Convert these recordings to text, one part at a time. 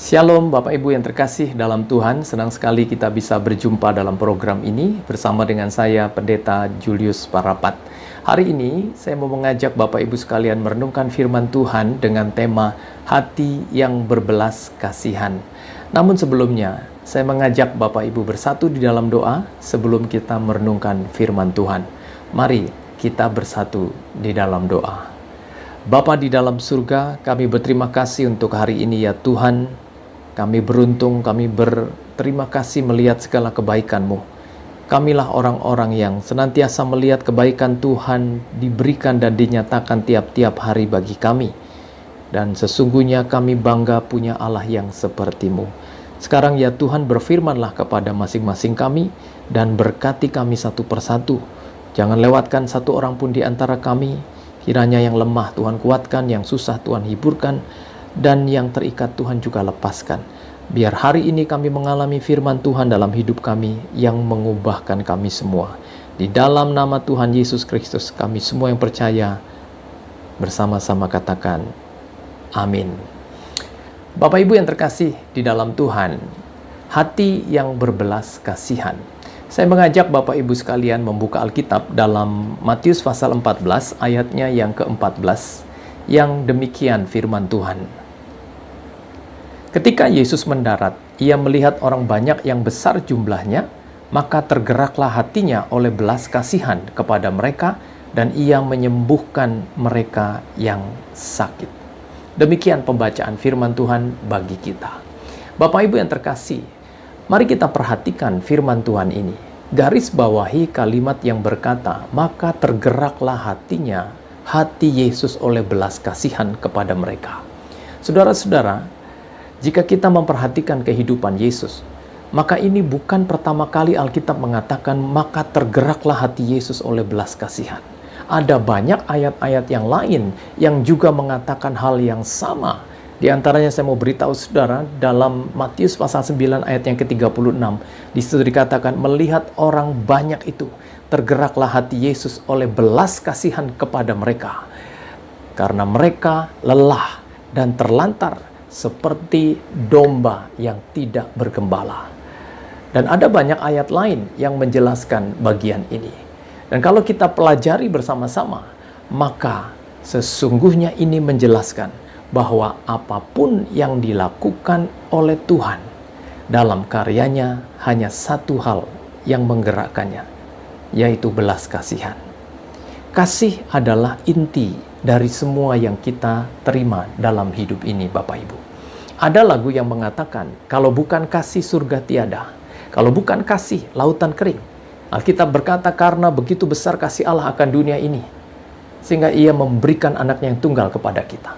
Shalom Bapak Ibu yang terkasih dalam Tuhan, senang sekali kita bisa berjumpa dalam program ini bersama dengan saya Pendeta Julius Parapat. Hari ini saya mau mengajak Bapak Ibu sekalian merenungkan firman Tuhan dengan tema hati yang berbelas kasihan. Namun sebelumnya, saya mengajak Bapak Ibu bersatu di dalam doa sebelum kita merenungkan firman Tuhan. Mari kita bersatu di dalam doa. Bapa di dalam surga, kami berterima kasih untuk hari ini ya Tuhan. Kami beruntung, kami berterima kasih melihat segala kebaikan-Mu. Kamilah orang-orang yang senantiasa melihat kebaikan Tuhan diberikan dan dinyatakan tiap-tiap hari bagi kami. Dan sesungguhnya kami bangga punya Allah yang seperti-Mu. Sekarang ya Tuhan, berfirmanlah kepada masing-masing kami dan berkati kami satu persatu. Jangan lewatkan satu orang pun di antara kami. Kiranya yang lemah Tuhan kuatkan, yang susah Tuhan hiburkan, dan yang terikat Tuhan juga lepaskan. Biar hari ini kami mengalami firman Tuhan dalam hidup kami yang mengubahkan kami semua. Di dalam nama Tuhan Yesus Kristus, kami semua yang percaya bersama-sama katakan amin. Bapak Ibu yang terkasih di dalam Tuhan, hati yang berbelas kasihan. Saya mengajak Bapak Ibu sekalian membuka Alkitab dalam Matius pasal 14 ayatnya yang ke-14, yang demikian firman Tuhan. Ketika Yesus mendarat, ia melihat orang banyak yang besar jumlahnya, maka tergeraklah hatinya oleh belas kasihan kepada mereka, dan ia menyembuhkan mereka yang sakit. Demikian pembacaan firman Tuhan bagi kita. Bapak Ibu yang terkasih, mari kita perhatikan firman Tuhan ini. Garis bawahi kalimat yang berkata, maka tergeraklah hatinya, hati Yesus oleh belas kasihan kepada mereka. Saudara-saudara, jika kita memperhatikan kehidupan Yesus, maka ini bukan pertama kali Alkitab mengatakan maka tergeraklah hati Yesus oleh belas kasihan. Ada banyak ayat-ayat yang lain yang juga mengatakan hal yang sama. Di antaranya saya mau beritahu saudara, dalam Matius pasal 9 ayat yang ke-36, di situ dikatakan melihat orang banyak itu, tergeraklah hati Yesus oleh belas kasihan kepada mereka. Karena mereka lelah dan terlantar seperti domba yang tidak bergembala. Dan ada banyak ayat lain yang menjelaskan bagian ini. Dan kalau kita pelajari bersama-sama, maka sesungguhnya ini menjelaskan bahwa apapun yang dilakukan oleh Tuhan dalam karyanya hanya satu hal yang menggerakkannya, yaitu belas kasihan. Kasih adalah inti dari semua yang kita terima dalam hidup ini, Bapak Ibu. Ada lagu yang mengatakan, kalau bukan kasih surga tiada, kalau bukan kasih lautan kering. Alkitab berkata, karena begitu besar kasih Allah akan dunia ini, sehingga ia memberikan anaknya yang tunggal kepada kita.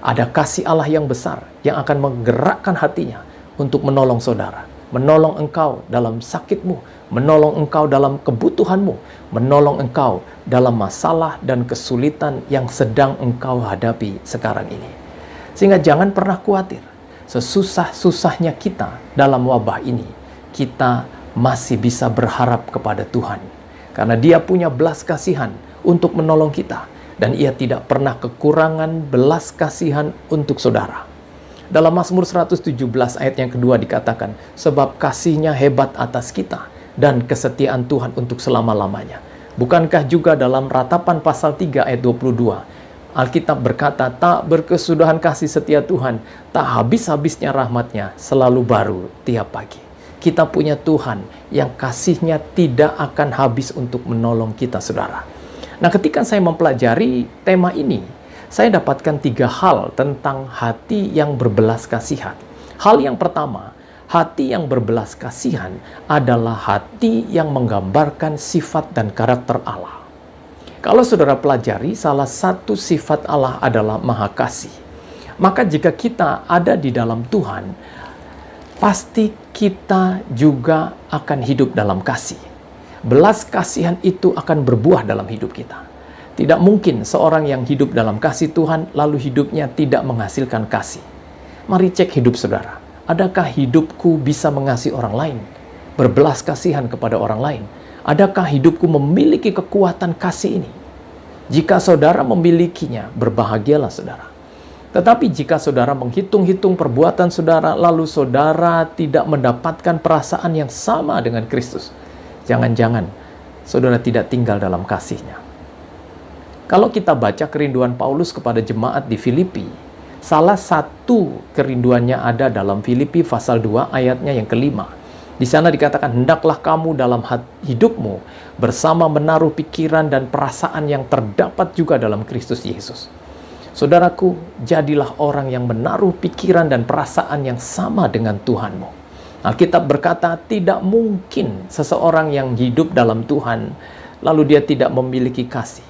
Ada kasih Allah yang besar yang akan menggerakkan hatinya untuk menolong saudara, menolong engkau dalam sakitmu, menolong engkau dalam kebutuhanmu, menolong engkau dalam masalah dan kesulitan yang sedang engkau hadapi sekarang ini. Sehingga jangan pernah khawatir, sesusah-susahnya kita dalam wabah ini, kita masih bisa berharap kepada Tuhan. Karena Dia punya belas kasihan untuk menolong kita, dan Ia tidak pernah kekurangan belas kasihan untuk saudara. Dalam Mazmur 117 ayat yang kedua dikatakan, sebab kasih-Nya hebat atas kita, dan kesetiaan Tuhan untuk selama-lamanya. Bukankah juga dalam Ratapan pasal 3 ayat 22, Alkitab berkata, tak berkesudahan kasih setia Tuhan, tak habis-habisnya rahmat-Nya, selalu baru tiap pagi. Kita punya Tuhan yang kasih-Nya tidak akan habis untuk menolong kita, saudara. Nah, ketika saya mempelajari tema ini, saya dapatkan 3 hal tentang hati yang berbelas kasihan. Hal yang pertama, hati yang berbelas kasihan adalah hati yang menggambarkan sifat dan karakter Allah. Kalau saudara pelajari, salah satu sifat Allah adalah Maha Kasih. Maka jika kita ada di dalam Tuhan, pasti kita juga akan hidup dalam kasih. Belas kasihan itu akan berbuah dalam hidup kita. Tidak mungkin seorang yang hidup dalam kasih Tuhan, lalu hidupnya tidak menghasilkan kasih. Mari cek hidup saudara. Adakah hidupku bisa mengasihi orang lain? Berbelas kasihan kepada orang lain? Adakah hidupku memiliki kekuatan kasih ini? Jika saudara memilikinya, berbahagialah saudara. Tetapi jika saudara menghitung-hitung perbuatan saudara, lalu saudara tidak mendapatkan perasaan yang sama dengan Kristus, jangan-jangan saudara tidak tinggal dalam kasih-Nya. Kalau kita baca kerinduan Paulus kepada jemaat di Filipi, salah satu kerinduannya ada dalam Filipi pasal 2 ayatnya yang kelima. Di sana dikatakan, hendaklah kamu dalam hidupmu bersama menaruh pikiran dan perasaan yang terdapat juga dalam Kristus Yesus. Saudaraku, jadilah orang yang menaruh pikiran dan perasaan yang sama dengan Tuhanmu. Alkitab berkata, tidak mungkin seseorang yang hidup dalam Tuhan, lalu dia tidak memiliki kasih.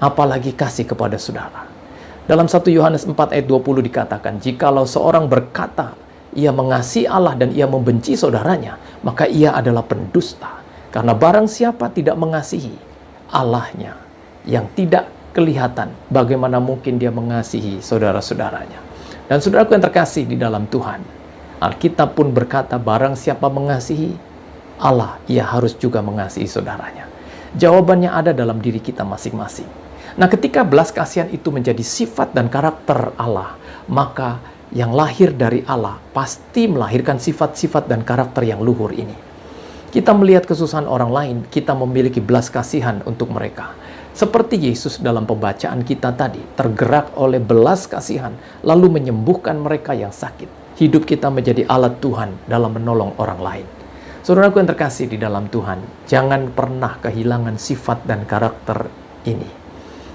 Apalagi kasih kepada saudara. Dalam 1 Yohanes 4 ayat 20 dikatakan, jikalau seorang berkata, ia mengasihi Allah dan ia membenci saudaranya, maka ia adalah pendusta. Karena barang siapa tidak mengasihi Allahnya yang tidak kelihatan, bagaimana mungkin dia mengasihi saudara-saudaranya? Dan saudaraku yang terkasih di dalam Tuhan, Alkitab pun berkata, barang siapa mengasihi Allah, ia harus juga mengasihi saudaranya. Jawabannya ada dalam diri kita masing-masing. Nah, ketika belas kasihan itu menjadi sifat dan karakter Allah, maka yang lahir dari Allah pasti melahirkan sifat-sifat dan karakter yang luhur ini. Kita melihat kesusahan orang lain, kita memiliki belas kasihan untuk mereka. Seperti Yesus dalam pembacaan kita tadi, tergerak oleh belas kasihan, lalu menyembuhkan mereka yang sakit. Hidup kita menjadi alat Tuhan dalam menolong orang lain. Saudaraku yang terkasih di dalam Tuhan, jangan pernah kehilangan sifat dan karakter ini.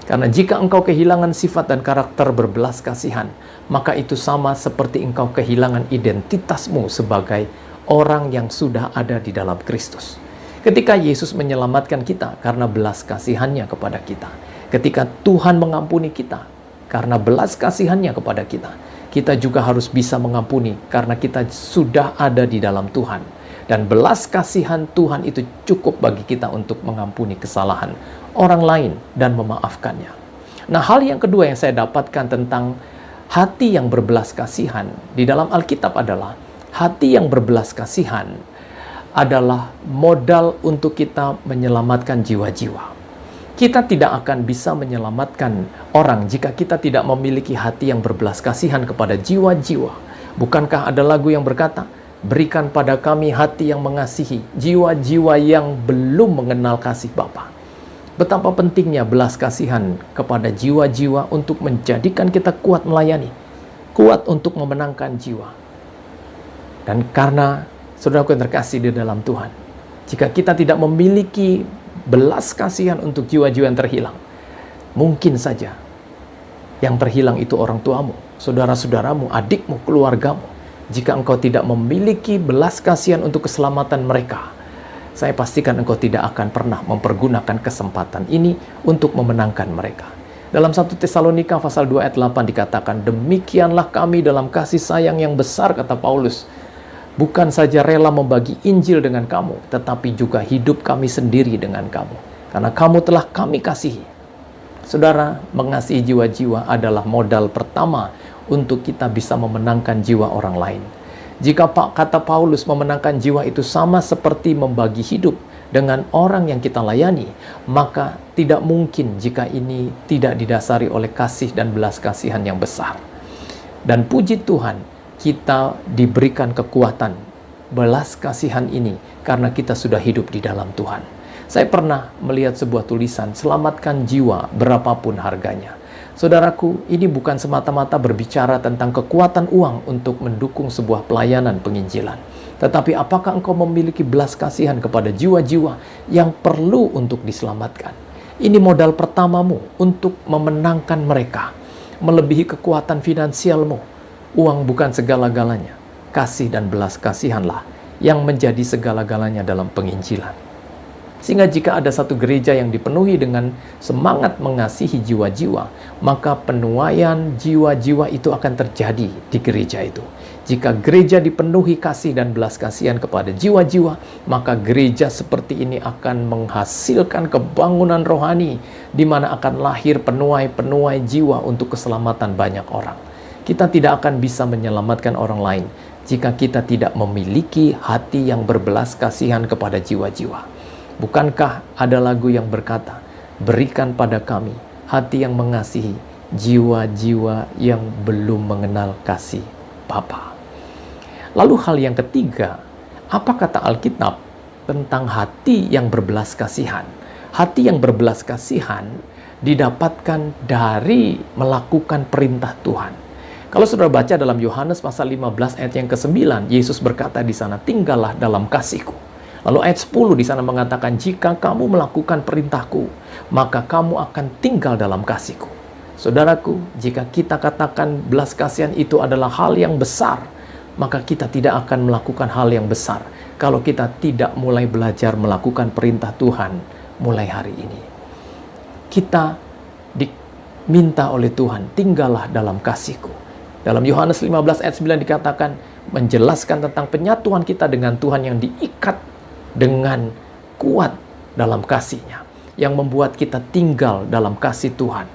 Karena jika engkau kehilangan sifat dan karakter berbelas kasihan, maka itu sama seperti engkau kehilangan identitasmu sebagai orang yang sudah ada di dalam Kristus. Ketika Yesus menyelamatkan kita karena belas kasihannya kepada kita, ketika Tuhan mengampuni kita karena belas kasihannya kepada kita, kita juga harus bisa mengampuni karena kita sudah ada di dalam Tuhan. Dan belas kasihan Tuhan itu cukup bagi kita untuk mengampuni kesalahan orang lain dan memaafkannya. Nah, hal yang kedua yang saya dapatkan tentang hati yang berbelas kasihan di dalam Alkitab adalah hati yang berbelas kasihan adalah modal untuk kita menyelamatkan jiwa-jiwa. Kita tidak akan bisa menyelamatkan orang jika kita tidak memiliki hati yang berbelas kasihan kepada jiwa-jiwa. Bukankah ada lagu yang berkata, berikan pada kami hati yang mengasihi jiwa-jiwa yang belum mengenal kasih Bapa. Betapa pentingnya belas kasihan kepada jiwa-jiwa untuk menjadikan kita kuat melayani, kuat untuk memenangkan jiwa. Dan karena saudaraku yang terkasih di dalam Tuhan, jika kita tidak memiliki belas kasihan untuk jiwa-jiwa yang terhilang, mungkin saja yang terhilang itu orang tuamu, saudara-saudaramu, adikmu, keluargamu. Jika engkau tidak memiliki belas kasihan untuk keselamatan mereka, saya pastikan engkau tidak akan pernah mempergunakan kesempatan ini untuk memenangkan mereka. Dalam 1 Tesalonika pasal 2 ayat 8 dikatakan, demikianlah kami dalam kasih sayang yang besar, kata Paulus, bukan saja rela membagi Injil dengan kamu, tetapi juga hidup kami sendiri dengan kamu, karena kamu telah kami kasihi. Saudara, mengasihi jiwa-jiwa adalah modal pertama untuk kita bisa memenangkan jiwa orang lain. Jika kata Paulus memenangkan jiwa itu sama seperti membagi hidup dengan orang yang kita layani, maka tidak mungkin jika ini tidak didasari oleh kasih dan belas kasihan yang besar. Dan puji Tuhan, kita diberikan kekuatan belas kasihan ini karena kita sudah hidup di dalam Tuhan. Saya pernah melihat sebuah tulisan, selamatkan jiwa berapapun harganya. Saudaraku, ini bukan semata-mata berbicara tentang kekuatan uang untuk mendukung sebuah pelayanan penginjilan. Tetapi apakah engkau memiliki belas kasihan kepada jiwa-jiwa yang perlu untuk diselamatkan? Ini modal pertamamu untuk memenangkan mereka, melebihi kekuatan finansialmu. Uang bukan segala-galanya. Kasih dan belas kasihanlah yang menjadi segala-galanya dalam penginjilan. Sehingga jika ada satu gereja yang dipenuhi dengan semangat mengasihi jiwa-jiwa, maka penuaian jiwa-jiwa itu akan terjadi di gereja itu. Jika gereja dipenuhi kasih dan belas kasihan kepada jiwa-jiwa, maka gereja seperti ini akan menghasilkan kebangunan rohani, di mana akan lahir penuai-penuai jiwa untuk keselamatan banyak orang. Kita tidak akan bisa menyelamatkan orang lain jika kita tidak memiliki hati yang berbelas kasihan kepada jiwa-jiwa. Bukankah ada lagu yang berkata, berikan pada kami hati yang mengasihi jiwa-jiwa yang belum mengenal kasih Bapa. Lalu hal yang ketiga, apa kata Alkitab tentang hati yang berbelas kasihan? Hati yang berbelas kasihan didapatkan dari melakukan perintah Tuhan. Kalau saudara baca dalam Yohanes pasal 15 ayat yang ke-9, Yesus berkata di sana, tinggallah dalam kasihku. Lalu ayat 10 di sana mengatakan, jika kamu melakukan perintahku, maka kamu akan tinggal dalam kasihku. Saudaraku, jika kita katakan belas kasihan itu adalah hal yang besar, maka kita tidak akan melakukan hal yang besar kalau kita tidak mulai belajar melakukan perintah Tuhan mulai hari ini. Kita diminta oleh Tuhan, tinggallah dalam kasihku. Dalam Yohanes 15 ayat 9 dikatakan, menjelaskan tentang penyatuan kita dengan Tuhan yang diikat dengan kuat dalam kasih-Nya. Yang membuat kita tinggal dalam kasih Tuhan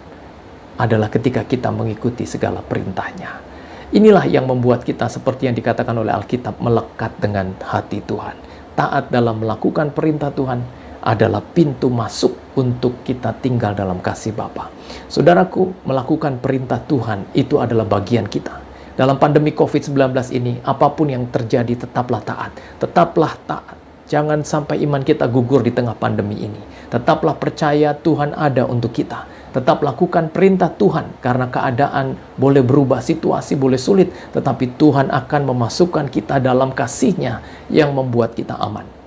adalah ketika kita mengikuti segala perintah-Nya. Inilah yang membuat kita seperti yang dikatakan oleh Alkitab, melekat dengan hati Tuhan. Taat dalam melakukan perintah Tuhan adalah pintu masuk untuk kita tinggal dalam kasih Bapa. Saudaraku, melakukan perintah Tuhan itu adalah bagian kita. Dalam pandemi COVID-19 ini, apapun yang terjadi, tetaplah taat. Tetaplah taat. Jangan sampai iman kita gugur di tengah pandemi ini. Tetaplah percaya Tuhan ada untuk kita. Tetap lakukan perintah Tuhan, karena keadaan boleh berubah, situasi boleh sulit, tetapi Tuhan akan memasukkan kita dalam kasih-Nya yang membuat kita aman.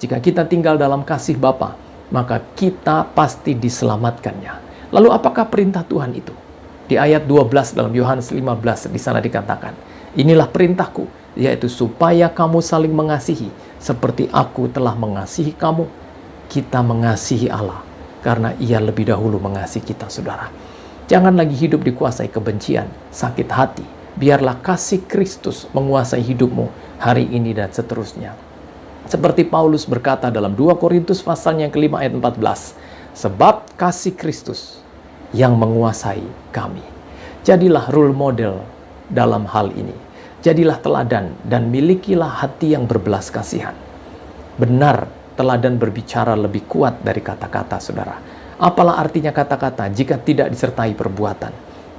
Jika kita tinggal dalam kasih Bapa, maka kita pasti diselamatkannya. Lalu apakah perintah Tuhan itu? Di ayat 12 dalam Yohanes 15 di sana dikatakan, inilah perintahku, yaitu supaya kamu saling mengasihi, seperti aku telah mengasihi kamu. Kita mengasihi Allah, karena Ia lebih dahulu mengasihi kita, saudara. Jangan lagi hidup dikuasai kebencian, sakit hati. Biarlah kasih Kristus menguasai hidupmu hari ini dan seterusnya. Seperti Paulus berkata dalam 2 Korintus pasal yang kelima ayat 14, sebab kasih Kristus yang menguasai kami. Jadilah role model dalam hal ini. Jadilah teladan dan milikilah hati yang berbelas kasihan. Benar, teladan berbicara lebih kuat dari kata-kata, saudara. Apalah artinya kata-kata jika tidak disertai perbuatan?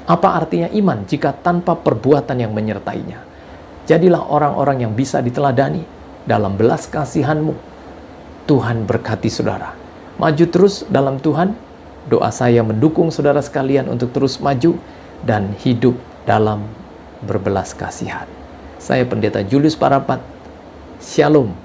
Apa artinya iman jika tanpa perbuatan yang menyertainya? Jadilah orang-orang yang bisa diteladani dalam belas kasihanmu. Tuhan berkati saudara. Maju terus dalam Tuhan. Doa saya mendukung saudara sekalian untuk terus maju dan hidup dalam berbelas kasihan. Saya Pendeta Julius Parapat. Shalom.